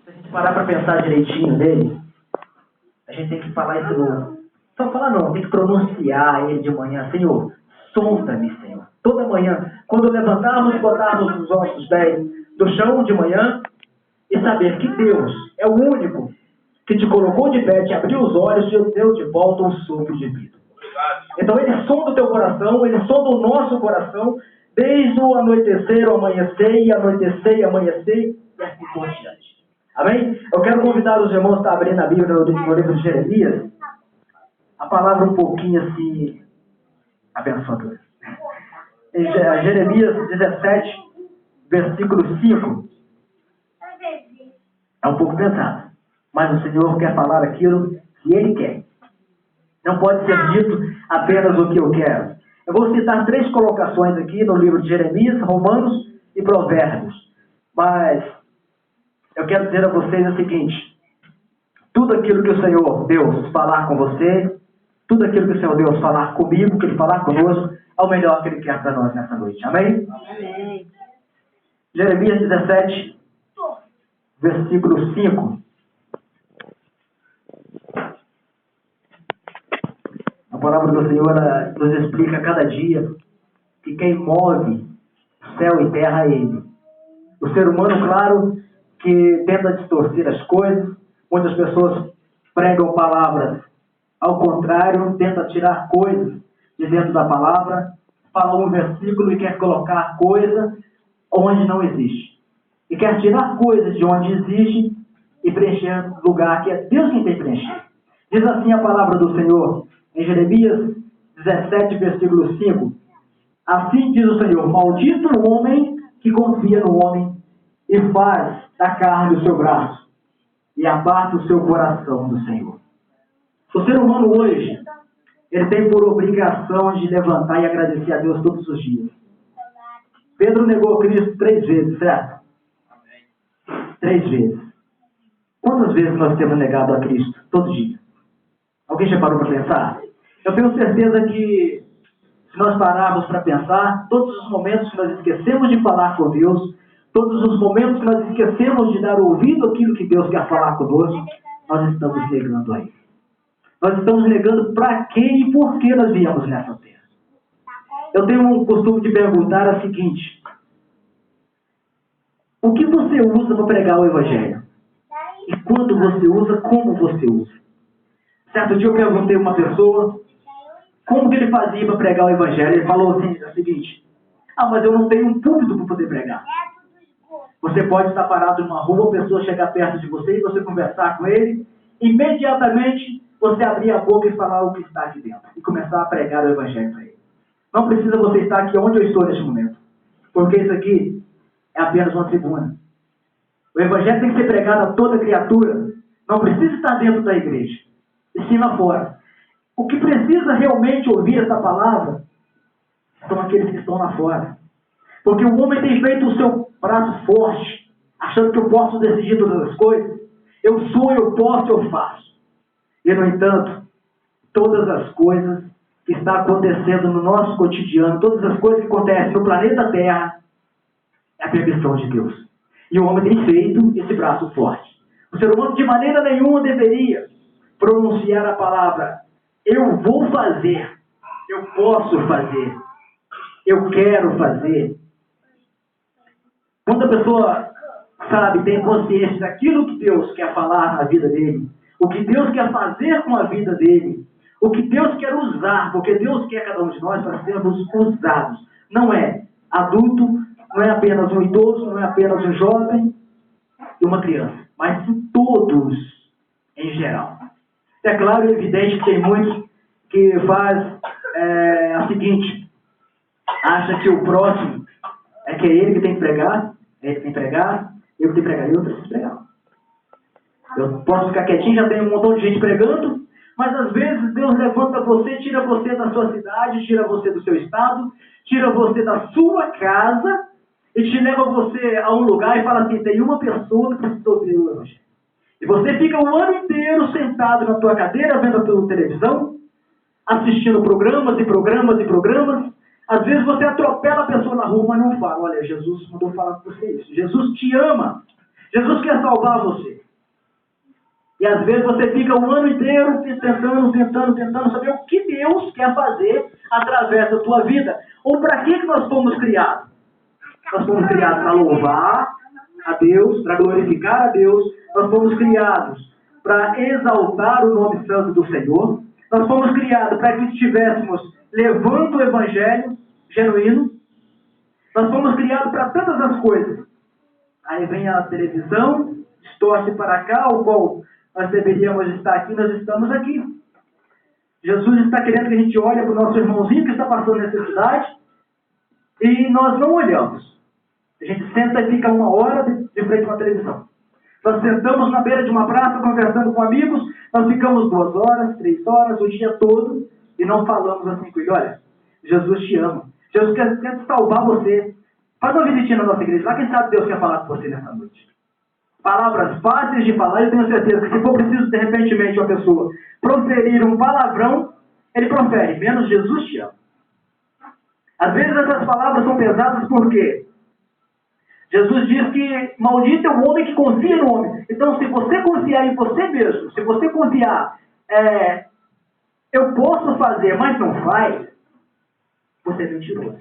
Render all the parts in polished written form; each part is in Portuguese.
Se a gente parar para pensar direitinho nele, a gente tem que falar isso no... Só falar não, tem que pronunciar ele de manhã. Senhor, sonda-me, Senhor. Toda manhã, quando levantarmos, botarmos os nossos pés no chão de manhã e saber que Deus é o único que te colocou de pé, te abriu os olhos e te deu de volta um sopro de vida. Então ele sonda o teu coração, ele sonda o nosso coração, desde o anoitecer, o amanhecer, e anoitecer, e amanhecer, e assim por diante. Amém? Eu quero convidar os irmãos a abrir na Bíblia, no livro de Jeremias, a palavra um pouquinho assim, abençoadora. Em Jeremias 17, versículo 5. É um pouco pesado, mas o Senhor quer falar aquilo que Ele quer. Não pode ser dito apenas o que eu quero. Eu vou citar 3 colocações aqui no livro de Jeremias, Romanos e Provérbios. Mas eu quero dizer a vocês o seguinte: tudo aquilo que o Senhor Deus falar com você, tudo aquilo que o Senhor Deus falar comigo, que Ele falar conosco, é o melhor que Ele quer para nós nessa noite. Amém? Amém. Jeremias 17, versículo 5. A palavra do Senhor nos explica a cada dia que quem move céu e terra é Ele. O ser humano, claro, que tenta distorcer as coisas. Muitas pessoas pregam palavras ao contrário, tenta tirar coisas de dentro da palavra, fala um versículo e quer colocar coisa onde não existe. E quer tirar coisas de onde existe e preencher lugar que é Deus quem tem que preencher. Diz assim a palavra do Senhor em Jeremias 17, versículo 5. Assim diz o Senhor: maldito o homem que confia no homem e faz da carne o seu braço e aparta o seu coração do Senhor. O ser humano hoje, ele tem por obrigação de levantar e agradecer a Deus todos os dias. Pedro negou Cristo 3 vezes, certo? 3 vezes. Quantas vezes nós temos negado a Cristo? Todo dia. Alguém já parou para pensar? Eu tenho certeza que, se nós pararmos para pensar, todos os momentos que nós esquecemos de falar com Deus, todos os momentos que nós esquecemos de dar ouvido àquilo que Deus quer falar conosco, nós estamos negando a Ele. Nós estamos negando para quem e por que nós viemos nessa terra. Eu tenho um costume de perguntar a seguinte: o que você usa para pregar o Evangelho? E quando você usa, como você usa? Certo dia eu perguntei a uma pessoa como que ele fazia para pregar o Evangelho. Ele falou assim, o seguinte: mas eu não tenho um púlpito para poder pregar. Você pode estar parado numa rua, a pessoa chegar perto de você e você conversar com ele, imediatamente você abrir a boca e falar o que está aqui dentro e começar a pregar o Evangelho para ele. Não precisa você estar aqui onde eu estou neste momento, porque isso aqui é apenas uma tribuna. O Evangelho tem que ser pregado a toda criatura. Não precisa estar dentro da igreja, e sim lá fora. O que precisa realmente ouvir essa palavra são aqueles que estão lá fora. Porque o homem tem feito o seu braço forte, achando que eu posso decidir todas as coisas. Eu sou, eu posso, eu faço. E, no entanto, todas as coisas que estão acontecendo no nosso cotidiano, todas as coisas que acontecem no planeta Terra, é a permissão de Deus. E o homem tem feito esse braço forte. O ser humano de maneira nenhuma deveria pronunciar a palavra: eu vou fazer, eu posso fazer, eu quero fazer. Quando a pessoa sabe, tem consciência daquilo que Deus quer falar na vida dele, o que Deus quer fazer com a vida dele, o que Deus quer usar, porque Deus quer cada um de nós para sermos usados. Não é adulto, não é apenas um idoso, não é apenas um jovem e uma criança, mas todos em geral. É claro e evidente que tem muitos que faz a seguinte: acha que o próximo é ele que tem que pregar, ele que tem que pregar, eu que tenho que pregar, eu preciso pregar. Eu posso ficar quietinho, já tem um montão de gente pregando, mas às vezes Deus levanta você, tira você da sua cidade, tira você do seu estado, tira você da sua casa e te leva você a um lugar e fala assim: tem uma pessoa que precisa ouvir o Evangelho. E você fica o ano inteiro sentado na tua cadeira, vendo pela televisão, assistindo programas e programas e programas. Às vezes você atropela a pessoa na rua, mas não fala: olha, Jesus mandou falar com você isso. Jesus te ama. Jesus quer salvar você. E às vezes você fica o ano inteiro tentando saber o que Deus quer fazer através da tua vida. Ou para que nós fomos criados? Nós fomos criados para louvar a Deus, para glorificar a Deus. Nós fomos criados para exaltar o nome santo do Senhor. Nós fomos criados para que estivéssemos levando o evangelho genuíno. Nós fomos criados para tantas as coisas. Aí vem a televisão, distorce para cá, o qual nós deveríamos estar aqui, nós estamos aqui. Jesus está querendo que a gente olhe para o nosso irmãozinho que está passando necessidade e nós não olhamos. A gente senta e fica 1 hora de frente a uma televisão. Nós sentamos na beira de uma praça conversando com amigos, nós ficamos 2 horas, 3 horas, o dia todo e não falamos assim com ele. Olha, Jesus te ama. Jesus quer salvar você. Faz uma visitinha na nossa igreja. Lá quem sabe Deus quer falar com você nessa noite. Palavras fáceis de falar. Eu tenho certeza que se for preciso, de repente, uma pessoa proferir um palavrão, ele profere. Menos Jesus te ama. Às vezes essas palavras são pesadas porque Jesus diz que maldito é o homem que confia no homem. Então, se você confiar em você mesmo, se você confiar, eu posso fazer, mas não faz, você é mentiroso.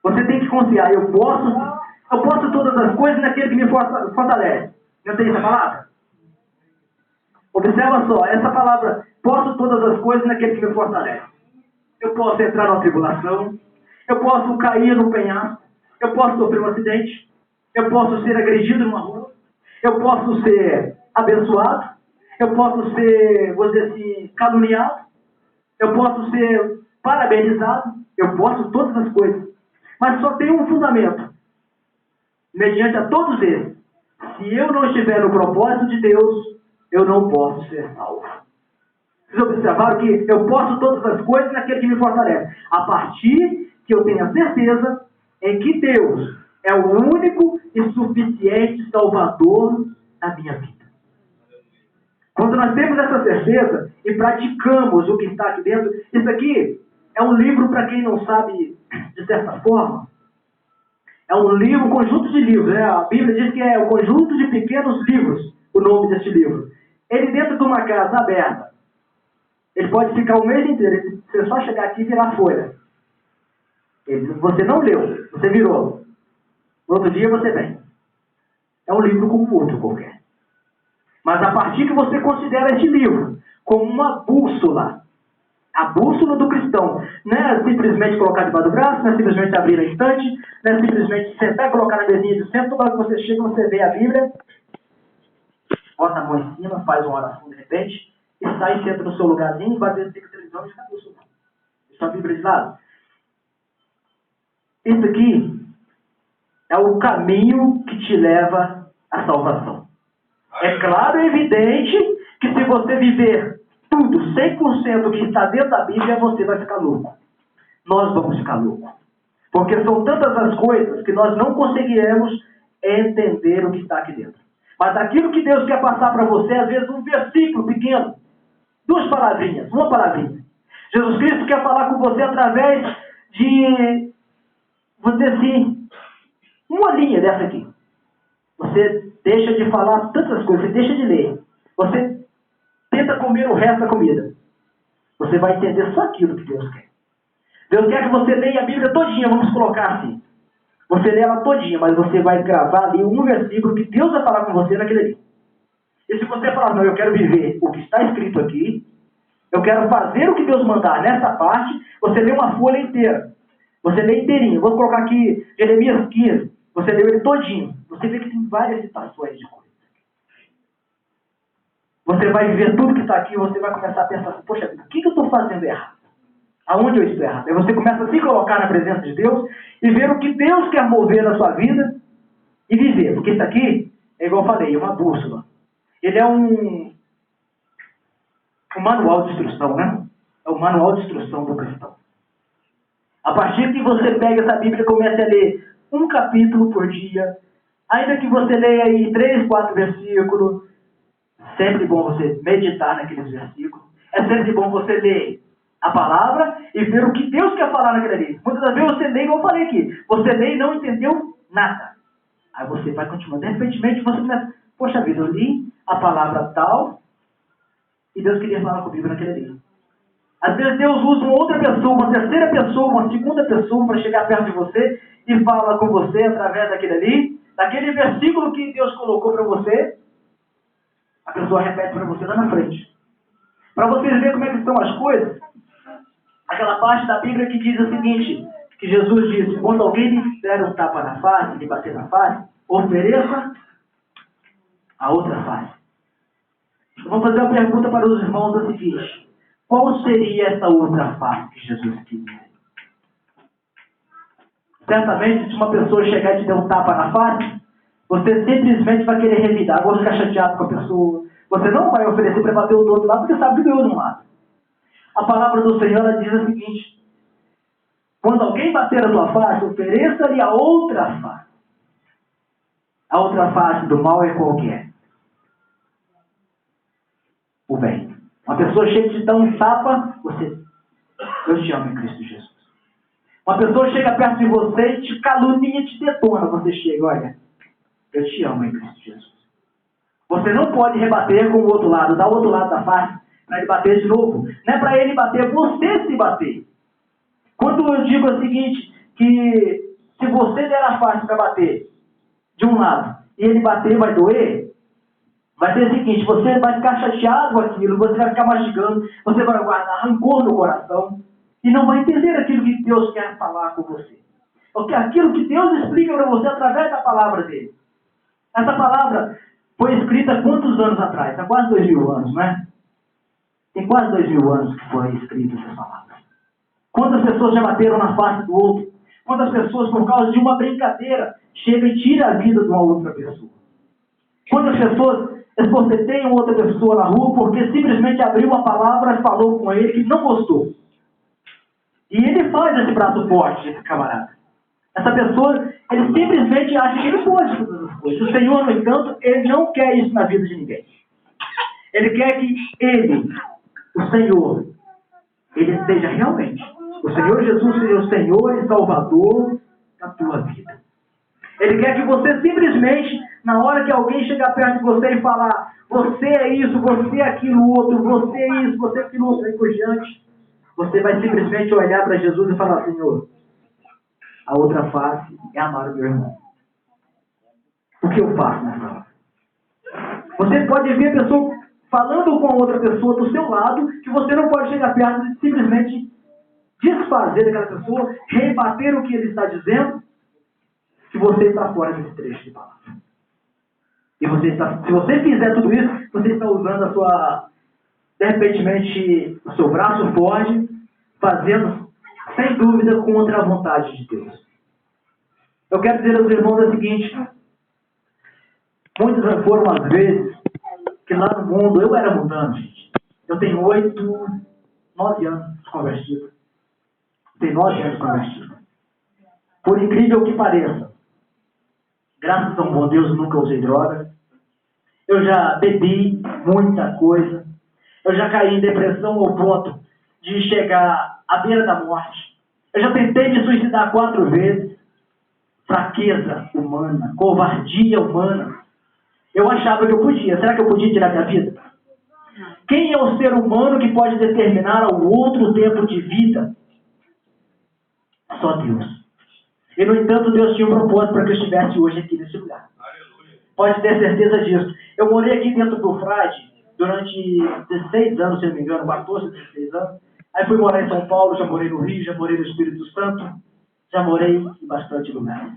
Você tem que confiar. Eu posso todas as coisas naquele que me fortalece. Não tem essa palavra? Observa só, essa palavra, posso todas as coisas naquele que me fortalece. Eu posso entrar numa tribulação, eu posso cair no penhasco, eu posso sofrer um acidente, eu posso ser agredido numa rua, eu posso ser abençoado, eu posso ser, vou dizer assim, caluniado, eu posso ser parabenizado, eu posso todas as coisas. Mas só tem um fundamento. Mediante a todos eles, se eu não estiver no propósito de Deus, eu não posso ser salvo. Vocês observaram que eu posso todas as coisas naquele que me fortalece. A partir que eu tenho a certeza em que Deus é o único e suficiente Salvador da minha vida. Quando nós temos essa certeza e praticamos o que está aqui dentro, isso aqui é um livro, para quem não sabe, de certa forma, é um livro, um conjunto de livros. Né? A Bíblia diz que é um conjunto de pequenos livros, o nome deste livro. Ele dentro de uma casa aberta, ele pode ficar o mês inteiro, você só chegar aqui e virar a folha. Você não leu, você virou. No outro dia você vem. É um livro como outro qualquer. Mas a partir que você considera este livro como uma bússola, a bússola do cristão, não é simplesmente colocar debaixo do braço, não é simplesmente abrir a estante, não é simplesmente sentar e colocar na mesinha de centro, toda hora que você chega, você vê a Bíblia, bota a mão em cima, faz uma oração de repente, e sai e senta no seu lugarzinho, vai ver a televisão e fica a bússola. Deixa a Bíblia de lado. Isso aqui é o caminho que te leva à salvação. É claro e evidente que se você viver tudo, 100% que está dentro da Bíblia, você vai ficar louco. Nós vamos ficar loucos. Porque são tantas as coisas que nós não conseguiremos entender o que está aqui dentro. Mas aquilo que Deus quer passar para você, às vezes um versículo pequeno, 2 palavrinhas, uma palavrinha. Jesus Cristo quer falar com você através de, vou dizer assim, uma linha dessa aqui. Você deixa de falar tantas coisas, você deixa de ler. Você tenta comer o resto da comida. Você vai entender só aquilo que Deus quer. Deus quer que você leia a Bíblia todinha, vamos colocar assim. Você lê ela todinha, mas você vai gravar ali um versículo que Deus vai falar com você naquele ali. E se você falar, não, eu quero viver o que está escrito aqui, eu quero fazer o que Deus mandar nessa parte, você lê uma folha inteira. Você lê inteirinho. Vou colocar aqui Jeremias 15. Você lê ele todinho. Você vê que tem várias citações de coisas. Você vai ver tudo que está aqui e você vai começar a pensar assim, poxa, o que eu estou fazendo errado? Aonde eu estou errado? Aí você começa a se colocar na presença de Deus e ver o que Deus quer mover na sua vida e viver. Porque isso aqui, é igual eu falei, é uma bússola. Ele é um manual de instrução, né? É o manual de instrução do cristão. A partir que você pega essa Bíblia e comece a ler um capítulo por dia, ainda que você leia aí 3, 4 versículos, sempre bom você meditar naqueles versículos, é sempre bom você ler a palavra e ver o que Deus quer falar naquele ali. Muitas das vezes você lê, igual eu falei aqui, você lê e não entendeu nada. Aí você vai continuando. De repente você começa, poxa vida, eu li, a palavra tal, e Deus queria falar comigo naquele dia. Às vezes Deus usa uma outra pessoa, uma terceira pessoa, uma segunda pessoa para chegar perto de você e fala com você através daquele ali, daquele versículo que Deus colocou para você, a pessoa repete para você lá na frente. Para vocês verem como é que estão as coisas, aquela parte da Bíblia que diz o seguinte, que Jesus disse, quando alguém lhe der um tapa na face, lhe bater na face, ofereça a outra face. Eu vou fazer uma pergunta para os irmãos a seguinte, qual seria essa outra face que Jesus queria? Certamente, se uma pessoa chegar e te der um tapa na face, você simplesmente vai querer revidar, vai ficar chateado com a pessoa. Você não vai oferecer para bater o do outro lado, porque sabe que ganhou de um lado. A palavra do Senhor ela diz o seguinte, quando alguém bater a tua face, ofereça-lhe a outra face. A outra face do mal é qualquer. O bem. Uma pessoa chega e te dá um tapa, eu te amo em Cristo Jesus. Uma pessoa chega perto de você e te calunia, te detona. Você chega, olha, eu te amo em Cristo Jesus. Você não pode rebater com o outro lado, dar o outro lado da face, para ele bater de novo. Não é para ele bater, você se bater. Quando eu digo o seguinte, que se você der a face para bater de um lado, e ele bater vai doer, vai ser o seguinte, você vai ficar chateado com aquilo, você vai ficar mastigando, você vai guardar rancor no coração, e não vai entender aquilo que Deus quer falar com você. Porque aquilo que Deus explica para você através da palavra dele. Essa palavra foi escrita há quantos anos atrás? Há quase 2000 anos, né? Tem quase 2000 anos que foi escrita essa palavra. Quantas pessoas já bateram na face do outro? Quantas pessoas, por causa de uma brincadeira, chegam e tiram a vida de uma outra pessoa? Quantas pessoas esbofeteiam outra pessoa na rua porque simplesmente abriu uma palavra e falou com ele que não gostou? E ele faz esse braço forte, esse camarada. Essa pessoa, ele simplesmente acha que ele pode fazer todas as coisas. O Senhor, no entanto, ele não quer isso na vida de ninguém. Ele quer que ele, o Senhor, ele seja realmente, o Senhor Jesus seja o Senhor e Salvador da tua vida. Ele quer que você simplesmente, na hora que alguém chegar perto de você e falar, você é isso, você é aquilo outro, você é isso, você é aquilo outro, aí por diante, você vai simplesmente olhar para Jesus e falar, Senhor, a outra face é amar o meu irmão. O que eu faço nessa hora? Você pode ver a pessoa falando com a outra pessoa do seu lado, que você não pode chegar perto e simplesmente desfazer daquela pessoa, rebater o que ele está dizendo, se você está fora desse trecho de palavra. E se você fizer tudo isso, você está usando a sua, de repente, o seu braço forte, fazendo, sem dúvida, contra a vontade de Deus. Eu quero dizer aos irmãos o seguinte, muitas foram as vezes que lá no mundo, eu era mundano, gente. Eu tenho 9 anos de convertido. Tenho 9 anos de convertido. Por incrível que pareça, graças a um bom Deus, nunca usei droga. Eu já bebi muita coisa. Eu já caí em depressão ao ponto de chegar à beira da morte. Eu já tentei me suicidar 4 vezes. Fraqueza humana, covardia humana. Eu achava que eu podia. Será que eu podia tirar minha vida? Quem é o ser humano que pode determinar ao outro o tempo de vida? Só Deus. E, no entanto, Deus tinha um propósito para que eu estivesse hoje aqui nesse lugar. Pode ter certeza disso. Eu morei aqui dentro do Frade durante 16 anos, se não me engano, 14, 16 anos. Aí fui morar em São Paulo, já morei no Rio, já morei no Espírito Santo, já morei em bastante lugares.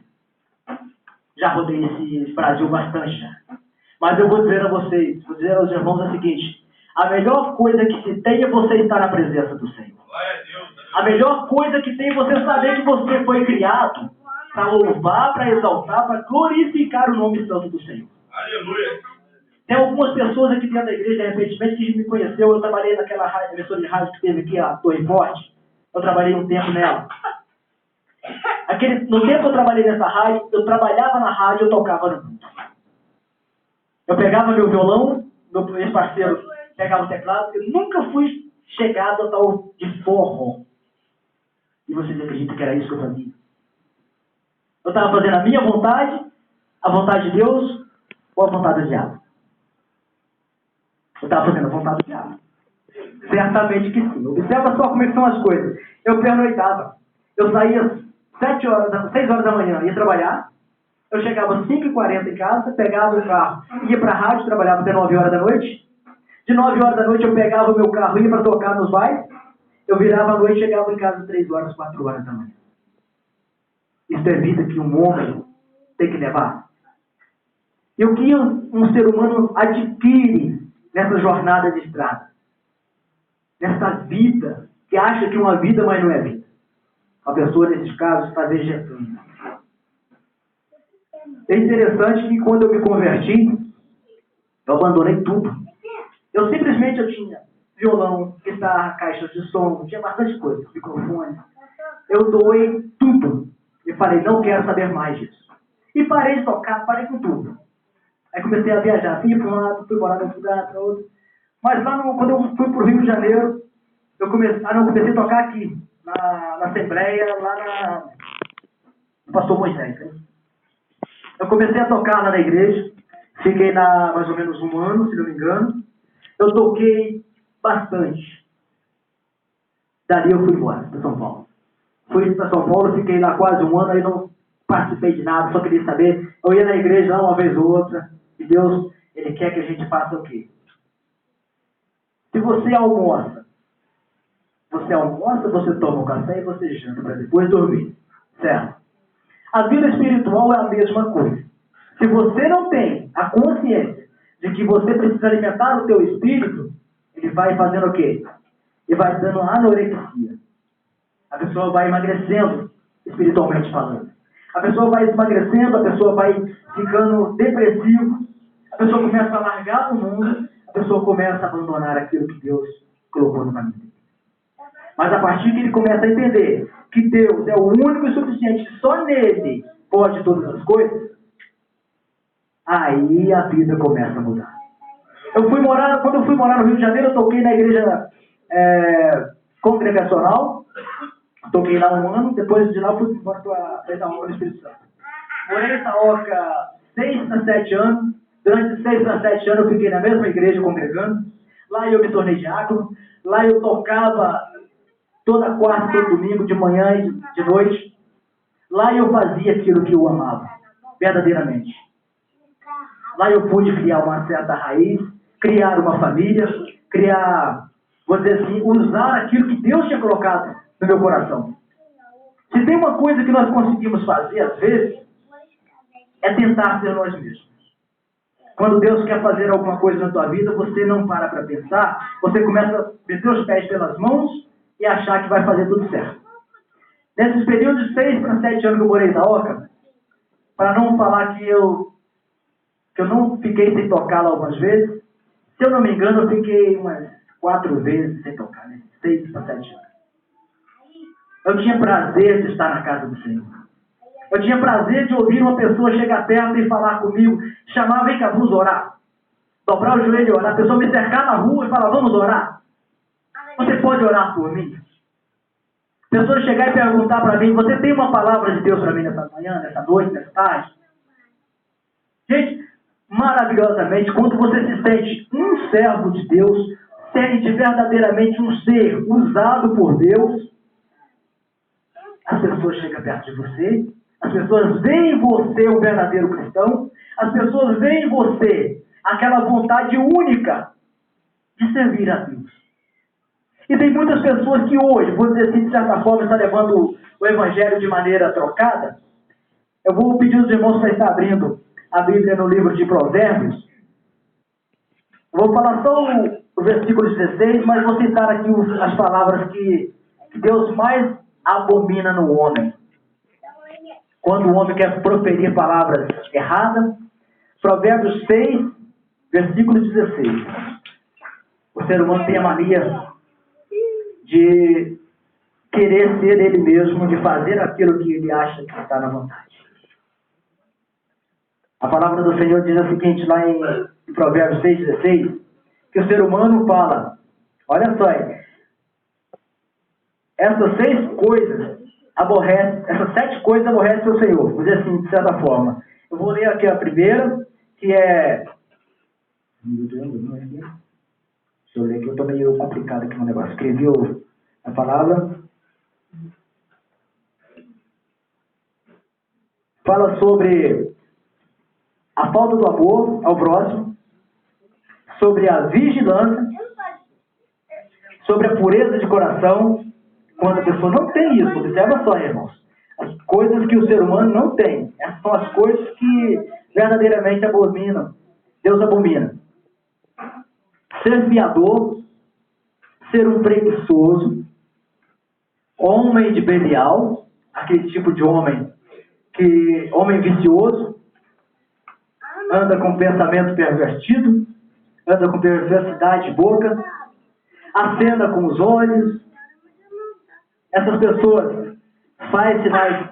Já rodei esse Brasil bastante já. Mas eu vou dizer a vocês, vou dizer aos irmãos o seguinte, a melhor coisa que se tem é você estar na presença do Senhor. A melhor coisa que tem é você saber que você foi criado para louvar, para exaltar, para glorificar o nome santo do Senhor. Aleluia. Tem algumas pessoas aqui dentro da igreja, recentemente, que me conheceu. Eu trabalhei naquela emissora de rádio que teve aqui, a Torre Forte. Eu trabalhei um tempo nela. No tempo que eu trabalhei nessa rádio, eu trabalhava na rádio e eu tocava no mundo. Eu pegava meu violão, meu ex-parceiro pegava o teclado. Eu nunca fui chegado a tal de forró. E vocês acreditam que era isso que eu fazia? Eu estava fazendo a minha vontade, a vontade de Deus ou a vontade do diabo? Eu estava fazendo a vontade do diabo. Certamente que sim. Observa só como é que são as coisas. Eu pernoitava. Eu saía 6 horas da manhã, ia trabalhar. Eu chegava às 5h40 em casa, pegava o carro, ia para a rádio, trabalhava até 9 horas da noite. De 9 horas da noite eu pegava o meu carro, ia para tocar nos bailes. Eu virava à noite e chegava em casa 3 horas, 4 horas da manhã. Isso é vida que um homem tem que levar. E o que um ser humano adquire nessa jornada de estrada? Nessa vida, que acha que uma vida, mas não é vida. A pessoa, nesses casos, está vegetando. É interessante que quando eu me converti, eu abandonei tudo. Eu tinha violão, guitarra, caixas de som, tinha bastante coisa, microfone. Eu doei tudo. E falei, não quero saber mais disso. E parei de tocar, parei com tudo. Aí comecei a viajar, fui para um lado, fui morar num lugar, para outro. Mas lá quando eu fui para o Rio de Janeiro, eu comecei a tocar aqui, na Assembleia, lá no Pastor Moisés. Né? Eu comecei a tocar lá na igreja, fiquei lá mais ou menos 1 ano, se não me engano. Eu toquei bastante. Dali eu fui embora para São Paulo. Fui para São Paulo, fiquei lá quase 1 ano, aí não participei de nada, só queria saber. Eu ia na igreja lá uma vez ou outra, e Deus, Ele quer que a gente faça o quê? Se você almoça, você toma um café e você janta para depois dormir. Certo? A vida espiritual é a mesma coisa. Se você não tem a consciência de que você precisa alimentar o teu espírito, ele vai fazendo o quê? Ele vai dando anorexia. A pessoa vai emagrecendo, espiritualmente falando. A pessoa vai emagrecendo, a pessoa vai ficando depressivo, a pessoa começa a largar o mundo, a pessoa começa a abandonar aquilo que Deus colocou no caminho. Mas a partir que ele começa a entender que Deus é o único e suficiente, só nele pode todas as coisas, aí a vida começa a mudar. Quando eu fui morar no Rio de Janeiro, eu toquei na igreja congregacional, toquei lá 1 ano, depois de lá fui para Itaoca no Espírito Santo. Morei em Itaoca 6 a 7 anos, durante 6 a 7 anos eu fiquei na mesma igreja congregando, lá eu me tornei diácono, lá eu tocava toda quarta, todo domingo, de manhã e de noite. Lá eu fazia aquilo que eu amava, verdadeiramente. Lá eu pude criar uma certa raiz, criar uma família, vou dizer assim, usar aquilo que Deus tinha colocado no meu coração. Se tem uma coisa que nós conseguimos fazer, às vezes, é tentar ser nós mesmos. Quando Deus quer fazer alguma coisa na tua vida, você não para pensar, você começa a meter os pés pelas mãos e achar que vai fazer tudo certo. Nesses períodos de 6 para 7 anos que eu morei em Itaoca, para não falar que eu não fiquei sem tocar lá algumas vezes, se eu não me engano, eu fiquei umas 4 vezes sem tocar, né? 6 para 7 anos. Eu tinha prazer de estar na casa do Senhor. Eu tinha prazer de ouvir uma pessoa chegar perto e falar comigo, chamar, vem cá, vamos orar. Dobrar o joelho e orar. A pessoa me cercar na rua e falar, vamos orar. Você pode orar por mim? A pessoa chegar e perguntar para mim, você tem uma palavra de Deus para mim nessa manhã, nessa noite, nessa tarde? Gente, maravilhosamente, quando você se sente um servo de Deus, sente verdadeiramente um ser usado por Deus, as pessoas chegam perto de você, as pessoas veem em você um verdadeiro cristão, as pessoas veem em você aquela vontade única de servir a Deus. E tem muitas pessoas que hoje, vou dizer assim, de certa forma, estão levando o Evangelho de maneira trocada. Eu vou pedir aos irmãos para estar abrindo a Bíblia no livro de Provérbios. Vou falar só o versículo 16, mas vou citar aqui as palavras que Deus mais abomina no homem. Quando o homem quer proferir palavras erradas. Provérbios 6, versículo 16. O ser humano tem a mania de querer ser ele mesmo, de fazer aquilo que ele acha que está na vontade. A palavra do Senhor diz o seguinte, lá em Provérbios 6,16, que o ser humano fala, olha só, essas 7 coisas aborrecem o Senhor, vou dizer assim, de certa forma. Eu vou ler aqui a primeira, que é... Deixa eu ler que eu estou meio complicado aqui no negócio. Escrevi a palavra. Fala sobre a falta do amor ao próximo, sobre a vigilância, sobre a pureza de coração. Quando a pessoa não tem isso, observa só, irmãos. As coisas que o ser humano não tem. Essas são as coisas que verdadeiramente abominam. Deus abomina. Ser fiador, ser um preguiçoso, homem de Belial, aquele tipo de homem vicioso, anda com pensamento pervertido, anda com perversidade de boca, acena com os olhos. Essas pessoas fazem sinais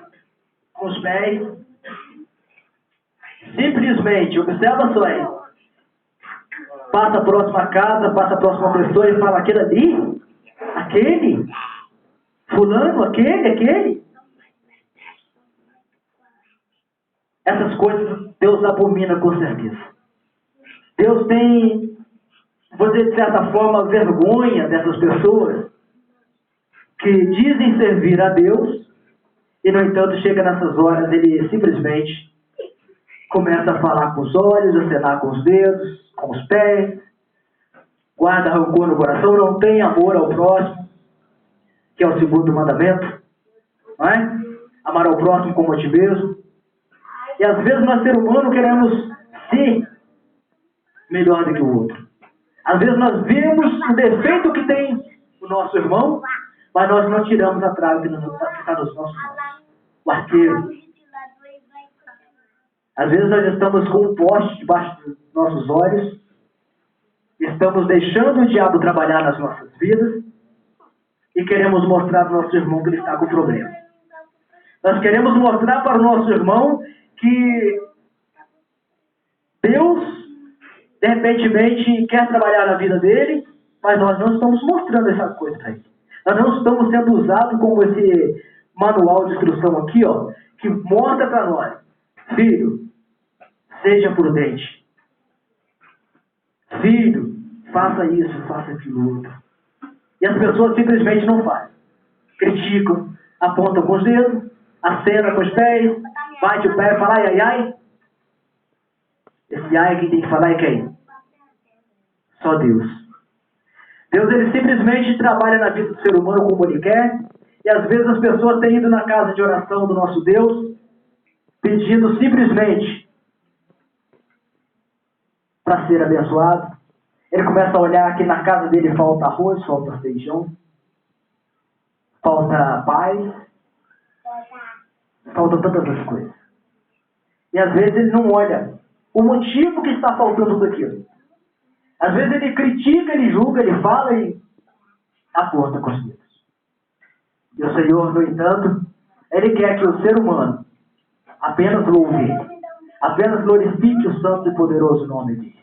com os pés. Simplesmente, observa só aí. Passa a próxima casa, passa a próxima pessoa e fala: aquele ali? Aquele? Fulano? Aquele? Essas coisas Deus abomina com certeza. Deus tem, vou dizer de certa forma, vergonha dessas pessoas que dizem servir a Deus e, no entanto, chega nessas horas, ele simplesmente começa a falar com os olhos, acenar com os dedos, com os pés, guarda rancor no coração, não tem amor ao próximo, que é o segundo mandamento, não é? Amar ao próximo como a ti mesmo. E às vezes nós, ser humano, queremos ser melhor do que o outro. Às vezes nós vemos o defeito que tem o nosso irmão, mas nós não tiramos a trave que está nos nossos olhos. O arqueiro. Às vezes nós estamos com um poste debaixo dos nossos olhos, estamos deixando o diabo trabalhar nas nossas vidas e queremos mostrar para o nosso irmão que ele está com problema. Nós queremos mostrar para o nosso irmão que Deus, de repente, quer trabalhar na vida dele, mas nós não estamos mostrando essa coisa para ele. Nós não estamos sendo usados como esse manual de instrução aqui, ó, que mostra para nós: filho, seja prudente. Filho, faça isso, faça aquilo outro. E as pessoas simplesmente não fazem. Criticam, apontam com os dedos, acena com os pés, bate o pé e fala: ai, ai, ai. Esse ai quem tem que falar é quem? Só Deus. Deus, ele simplesmente trabalha na vida do ser humano como ele quer. E às vezes as pessoas têm ido na casa de oração do nosso Deus, pedindo simplesmente para ser abençoado. Ele começa a olhar que na casa dele falta arroz, falta feijão, falta paz, faltam tantas outras coisas. E às vezes ele não olha o motivo que está faltando tudo aquilo. Às vezes ele critica, ele julga, ele fala e aponta com os dedos. E o Senhor, no entanto, ele quer que o ser humano apenas louve ele, apenas glorifique o santo e poderoso nome dele.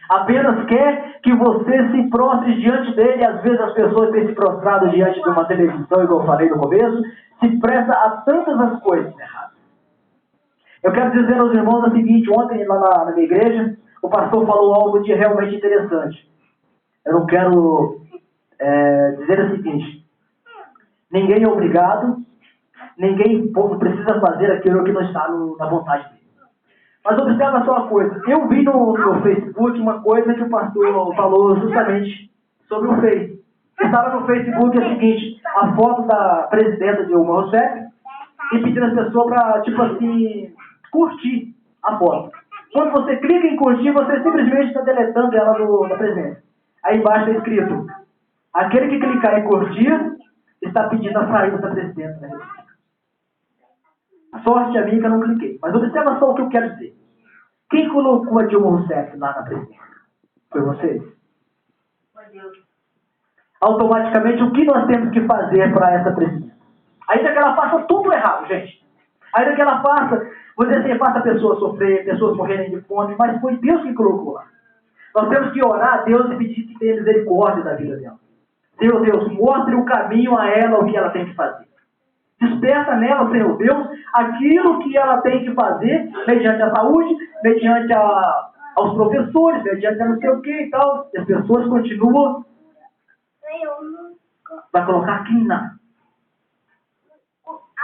Apenas quer que você se prostre diante dele. Às vezes as pessoas têm se prostrado diante de uma televisão, igual eu falei no começo, se presta a tantas as coisas erradas. Eu quero dizer aos irmãos o seguinte: ontem lá na minha igreja, o pastor falou algo de realmente interessante. Eu não quero dizer o seguinte: ninguém é obrigado, ninguém precisa fazer aquilo que não está na vontade dele. Mas observa só uma coisa: eu vi no Facebook uma coisa que o pastor falou justamente sobre o Face. Estava no Facebook o seguinte: a foto da presidenta Dilma Rousseff, e pedindo às pessoas para, tipo assim, curtir a foto. Quando você clica em curtir, você simplesmente está deletando ela da presença. Aí embaixo está escrito: aquele que clicar em curtir está pedindo a saída da presidenta da República. Sorte a mim que eu não cliquei. Mas observa só o que eu quero dizer. Quem colocou a Dilma Rousseff lá na presidência? Foi vocês? Foi Deus. Automaticamente, o que nós temos que fazer para essa presidência? Ainda que ela faça tudo errado, gente. Ainda que ela faça, vou dizer assim, faça pessoas sofrer, pessoas morrerem de fome, mas foi Deus que colocou lá. Nós temos que orar a Deus e pedir que tenha misericórdia da vida dela. Senhor Deus, mostre o caminho a ela, o que ela tem que fazer. Desperta nela, Senhor Deus, aquilo que ela tem que fazer, mediante a saúde, mediante aos professores, mediante não sei o que e tal, e as pessoas continuam. Vai colocar aqui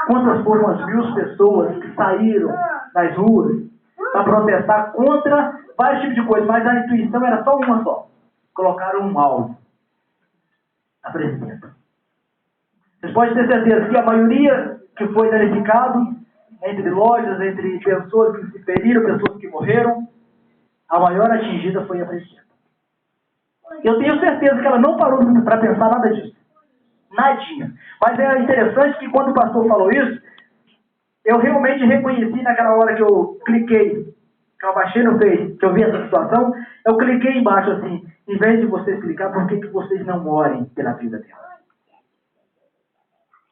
quantas foram as 1.000 pessoas que saíram nas ruas para protestar contra vários tipos de coisas, mas a intuição era só uma só. Colocaram um alvo. A presidenta. Vocês podem ter certeza que a maioria que foi danificado, entre lojas, entre pessoas que se feriram, pessoas que morreram, a maior atingida foi a presidenta. Eu tenho certeza que ela não parou para pensar nada disso. Nadinha. Mas é interessante que quando o pastor falou isso, eu realmente reconheci naquela hora que eu cliquei, que eu abaixei no Face, que eu vi essa situação, eu cliquei embaixo assim, em vez de vocês clicar, por que vocês não orem pela vida dela?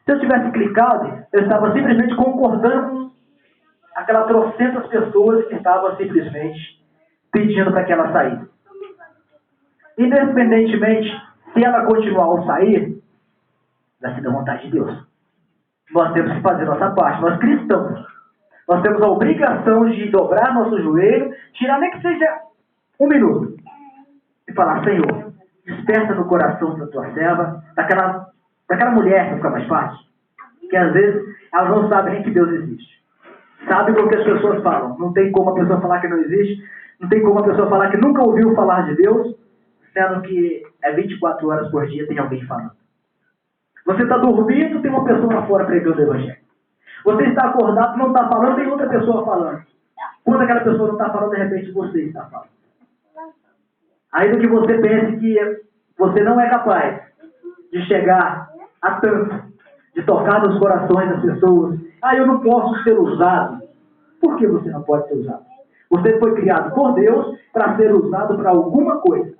Se eu tivesse clicado, eu estava simplesmente concordando com aquelas trocentas pessoas que estavam simplesmente pedindo para que ela saísse. Independentemente se ela continuar ou sair, vai ser da vontade de Deus. Nós temos que fazer nossa parte. Nós cristãos, nós temos a obrigação de dobrar nosso joelho, tirar nem que seja 1 minuto, e falar: Senhor, desperta no coração da tua serva, daquela mulher que fica mais fácil, que às vezes ela não sabe nem que Deus existe. Sabe porque as pessoas falam. Não tem como a pessoa falar que não existe, não tem como a pessoa falar que nunca ouviu falar de Deus, sendo que 24 horas por dia tem alguém falando. Você está dormindo, tem uma pessoa lá fora pregando o evangelho. Você está acordado, não está falando, tem outra pessoa falando. Quando aquela pessoa não está falando, de repente você está falando. Ainda que você pense que você não é capaz de chegar a tanto, de tocar nos corações das pessoas. Eu não posso ser usado. Por que você não pode ser usado? Você foi criado por Deus para ser usado para alguma coisa.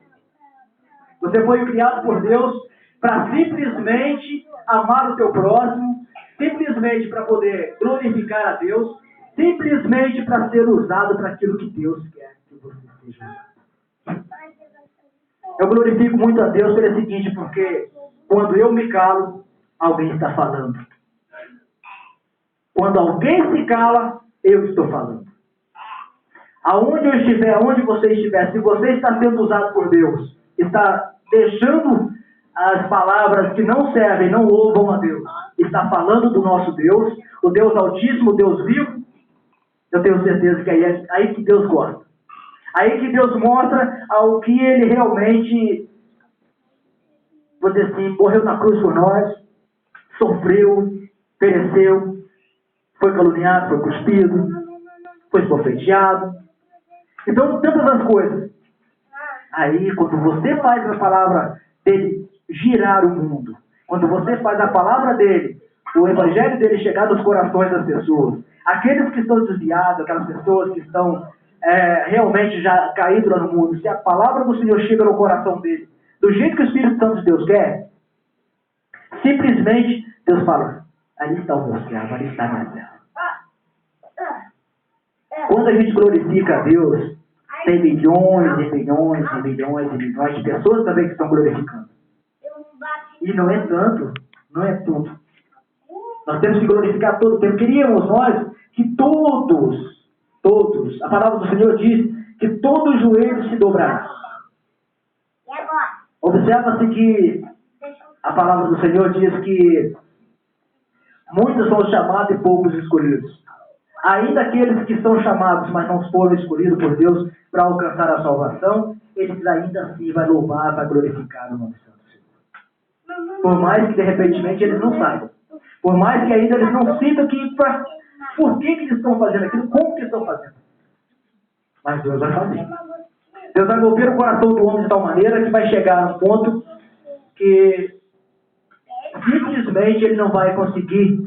Você foi criado por Deus para simplesmente amar o teu próximo, simplesmente para poder glorificar a Deus, simplesmente para ser usado para aquilo que Deus quer que você seja usado. Eu glorifico muito a Deus pelo seguinte, porque quando eu me calo, alguém está falando. Quando alguém se cala, eu estou falando. Aonde eu estiver, aonde você estiver, se você está sendo usado por Deus, está deixando as palavras que não servem, não louvam a Deus, está falando do nosso Deus, o Deus Altíssimo, o Deus vivo, eu tenho certeza que é aí que Deus gosta. Aí que Deus mostra ao que Ele realmente, vou dizer assim, morreu na cruz por nós, sofreu, pereceu, foi caluniado, foi cuspido, foi esbofeteado. Então, tantas as coisas. Aí, quando você faz a palavra dele girar o mundo, quando você faz a palavra dele, o evangelho dele chegar nos corações das pessoas, aqueles que estão desviados, aquelas pessoas que estão realmente já caídos lá no mundo, se a palavra do Senhor chega no coração dele, do jeito que o Espírito Santo de Deus quer, simplesmente Deus fala: ali está o meu servo, ali está a minha serva. Quando a gente glorifica a Deus, tem milhões e milhões e milhões e milhões de pessoas também que estão glorificando. E não é tanto, não é tudo. Nós temos que glorificar todo o tempo. Queríamos nós que todos, a palavra do Senhor diz que todo joelho se dobrará. Observa-se que a palavra do Senhor diz que muitos são chamados e poucos escolhidos. Ainda aqueles que são chamados, mas não foram escolhidos por Deus para alcançar a salvação, eles ainda assim vão louvar, vão glorificar o nome santo do Senhor. Por mais que de repente eles não saibam. Por mais que ainda eles não sintam por que eles estão fazendo aquilo, como que estão fazendo. Mas Deus vai fazer. Deus vai mover o coração do homem de tal maneira que vai chegar a um ponto que simplesmente ele não vai conseguir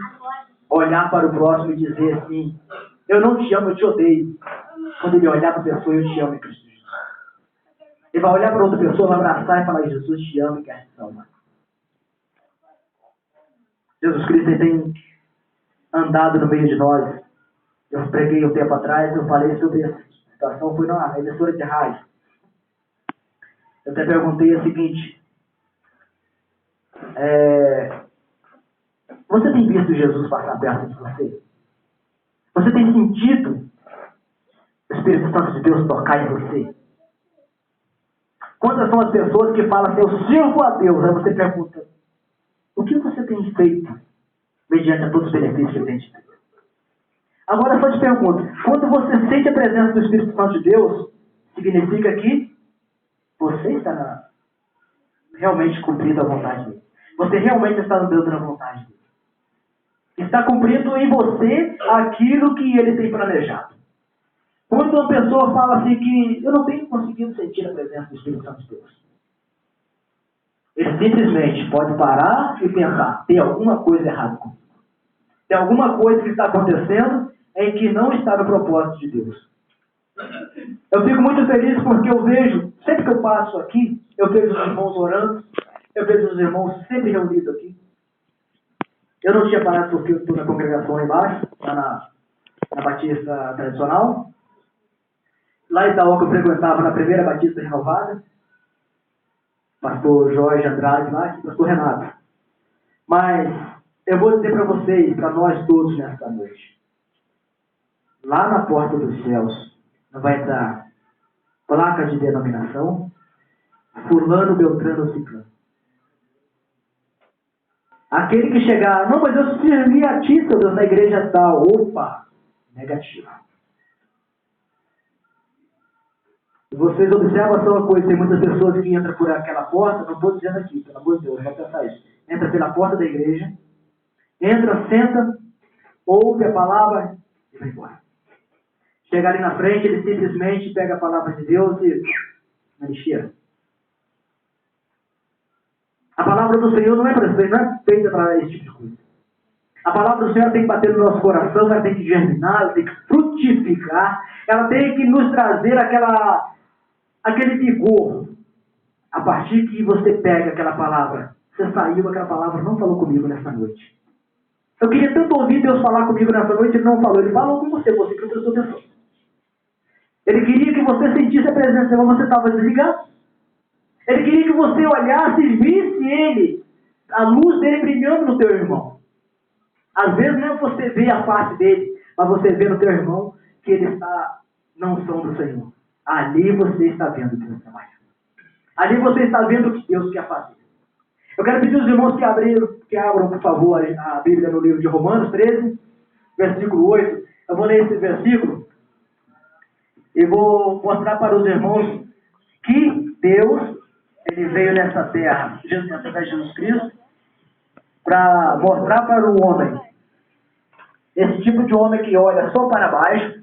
olhar para o próximo e dizer assim: eu não te amo, eu te odeio. Quando ele olhar para a pessoa: eu te amo em Cristo Jesus. Ele vai olhar para outra pessoa, vai abraçar e falar: Jesus te ama e quer te salvar. Jesus Cristo tem andado no meio de nós. Eu preguei um tempo atrás, eu falei sobre essa situação, fui na emissora de rádio. Eu até perguntei o seguinte: você tem visto Jesus passar perto de você? Você tem sentido o Espírito Santo de Deus tocar em você? Quantas são as pessoas que falam assim, eu sirvo a Deus? Aí você pergunta, o que você tem feito mediante a todos os benefícios que ele tem te dado? Agora eu só te pergunto, quando você sente a presença do Espírito Santo de Deus, significa que você está realmente cumprindo a vontade dele. Você realmente está andando na vontade dele. Está cumprindo em você aquilo que ele tem planejado. Quando uma pessoa fala assim que eu não tenho conseguido sentir a presença do Espírito Santo de Deus, ele simplesmente pode parar e pensar, tem alguma coisa errada comigo. Tem alguma coisa que está acontecendo em que não está no propósito de Deus. Eu fico muito feliz porque eu vejo, sempre que eu passo aqui, eu vejo os irmãos orando, eu vejo os irmãos sempre reunidos aqui. Eu não tinha parado porque eu estou na congregação lá embaixo, lá na Batista tradicional. Lá em Itaú, que eu frequentava na primeira Batista renovada. Pastor Jorge Andrade lá, e pastor Renato. Mas eu vou dizer para vocês, para nós todos nesta noite. Lá na porta dos céus não vai estar placa de denominação, fulano, beltrano, ciclano. Aquele que chegar, não, mas eu servi a ti, seu Deus, na igreja tal. Opa, negativo. Vocês observam só uma coisa, tem muitas pessoas que entram por aquela porta, não estou dizendo aqui, pelo amor de Deus, não vai pensar isso. Entra pela porta da igreja, entra, senta, ouve a palavra e vai embora. Chega ali na frente, ele simplesmente pega a palavra de Deus e na lixeira. A palavra do Senhor não é feita para esse tipo de coisa. A palavra do Senhor tem que bater no nosso coração, ela tem que germinar, ela tem que frutificar, ela tem que nos trazer aquele vigor. A partir que você pega aquela palavra, você saiu, aquela palavra não falou comigo nessa noite. Eu queria tanto ouvir Deus falar comigo nessa noite, ele não falou, ele falou com você que prestou atenção. Ele queria que você sentisse a presença dele, mas você estava desligado. Ele queria que você olhasse e visse ele, a luz dele brilhando no teu irmão. Às vezes não é você vê a face dele, mas você vê no teu irmão que ele está na unção do Senhor. Ali você está vendo Deus trabalhando. Ali você está vendo o que Deus quer fazer. Eu quero pedir aos irmãos que abram, por favor, a Bíblia no livro de Romanos 13, versículo 8. Eu vou ler esse versículo e vou mostrar para os irmãos que Deus, ele veio nessa terra, através de Jesus Cristo, para mostrar para o homem, esse tipo de homem que olha só para baixo,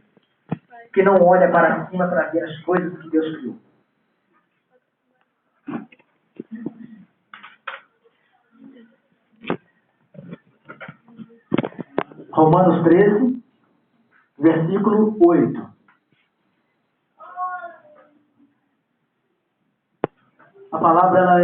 que não olha para cima para ver as coisas que Deus criou. Romanos 13, versículo 8. A palavra ela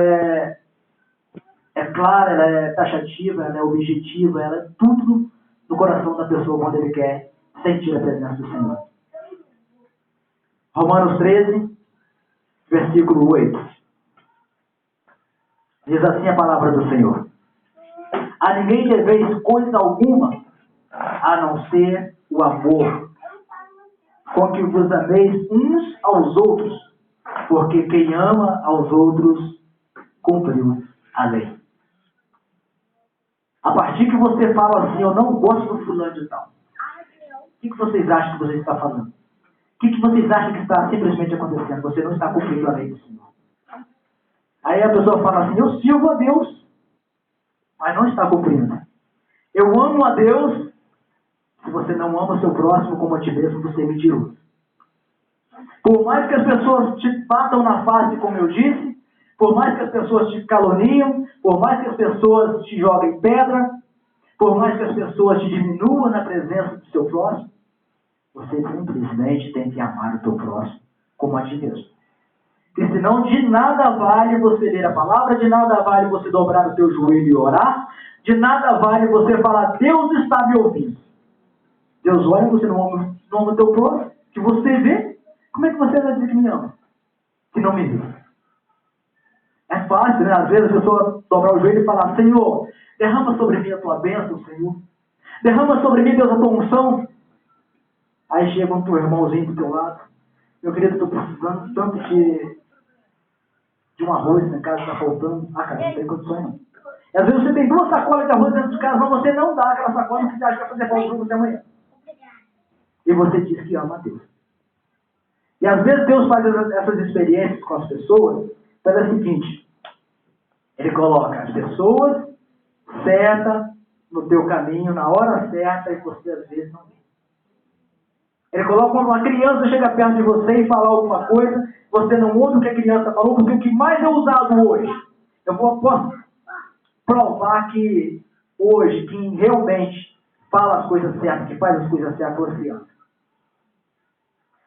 é clara, ela é taxativa, ela é objetiva, ela é tudo no coração da pessoa quando ele quer sentir a presença do Senhor. Romanos 13, versículo 8. Diz assim a palavra do Senhor. A ninguém deveis coisa alguma, a não ser o amor, com que vos ameis uns aos outros, porque quem ama aos outros cumpriu a lei. A partir que você fala assim, eu não gosto do fulano de tal, o que vocês acham que você está falando? O que vocês acham que está simplesmente acontecendo? Você não está cumprindo a lei do Senhor. Aí a pessoa fala assim, eu sirvo a Deus, mas não está cumprindo. Eu amo a Deus. Se você não ama o seu próximo como a ti mesmo, você é mentiroso. Por mais que as pessoas te batam na face, como eu disse, por mais que as pessoas te caluniam, por mais que as pessoas te joguem pedra, por mais que as pessoas te diminuam na presença do seu próximo, você simplesmente tem que amar o teu próximo como a ti mesmo. E senão de nada vale você ler a palavra, de nada vale você dobrar o teu joelho e orar, de nada vale você falar, Deus está me ouvindo. Deus olha, você não ama o teu próximo, que você vê, como é que você vai dizer que me ama? Que não me vê. É fácil, né? Às vezes a pessoa dobrar o joelho e falar, Senhor, derrama sobre mim a tua bênção, Senhor. Derrama sobre mim, Deus, a tua unção. Aí chega um teu irmãozinho do teu lado. Meu querido, estou precisando tanto de um arroz na casa, está faltando. Ah, cara, não tem condições não. E às vezes você tem 2 sacolas de arroz dentro de casa, mas você não dá aquela sacola que você acha que vai fazer falta para você amanhã. E você diz que ama a Deus. E às vezes Deus faz essas experiências com as pessoas pelo seguinte: Ele coloca as pessoas certas no teu caminho, na hora certa, e você às vezes não vê. Ele coloca quando uma criança chega perto de você e fala alguma coisa, você não ouve o que a criança falou, porque o que mais é usado hoje, eu posso provar que hoje, quem realmente fala as coisas certas, que faz as coisas certas, são as crianças.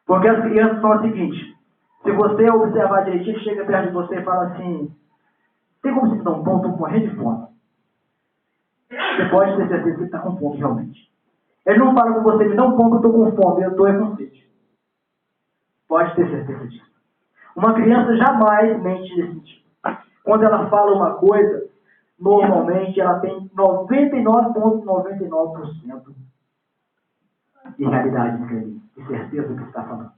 Porque as crianças são o seguinte: se você observar direitinho, ele chega perto de você e fala assim: tem como você me dar um pão? Estou morrendo de fome. Você pode ter certeza que ele está com fome realmente. Ele não fala com você: me dá um pão que eu estou com fome, eu estou com sede. Pode ter certeza disso. Uma criança jamais mente nesse sentido. Quando ela fala uma coisa, normalmente ela tem 99,99% de realidade de certeza do que está falando.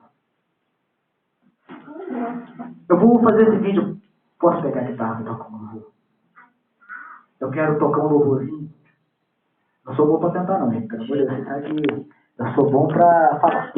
Eu vou fazer o seguinte: eu posso pegar a guitarra e tocar um louvor? Eu quero tocar um louvorzinho. Não sou bom para cantar não, gente. Pelo amor de Deus, você sabe que eu sou bom para falar.